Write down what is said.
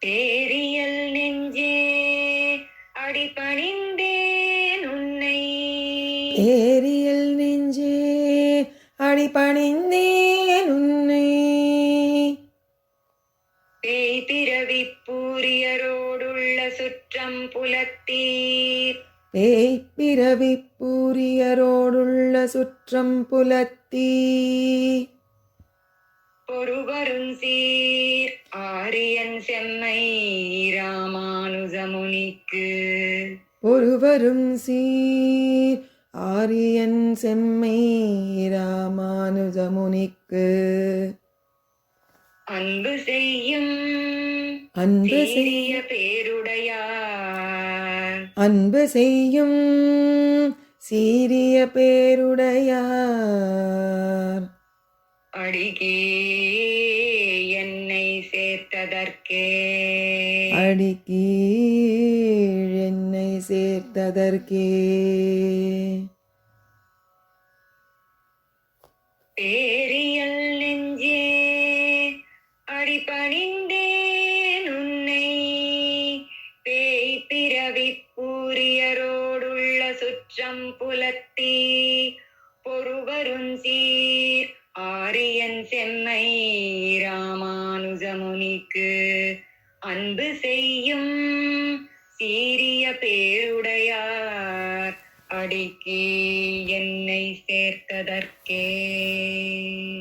பேரியல் நெஞ்சே அடிபணிந்தேன் உன்னை. பேரியல் நெஞ்சே அடிபணிந்தேன் உன்னை. பேய் பிறவி பூரியரோடுள்ள சுற்றம் புலத்தீர். பேய் பிறவி பூரியரோடுள்ள சுற்றம் புலத்தீ. பொறுவரும் சீர் ஆரியன் செம்மை ராமானுஜமுனிக்கு. ஒருவரும் சீர் ஆரியன் செம்மை ராமானுஜமுனிக்கு. அன்பு செய்யும் அன்பு சீரிய பேருடையார். அன்பு செய்யும் சீரிய பேருடையார். அடிகே என்னை சேர்த்ததற்கே. அடிக்கீழ் என்னை சேர்த்ததற்கே. பேரியல் நெஞ்சே அடிபணிந்தேன் உன்னை. பேய் பிறவி பூரியரோடுள்ள சுற்றம் புலத்தீ. பொறுவரும் சீர் ஆரியன் செம்மை ராமானுஜமுனிக்கு. அன்பு செய்யும் சீரிய பேருடையார். அடிக்கே என்னை சேர்த்ததற்கே.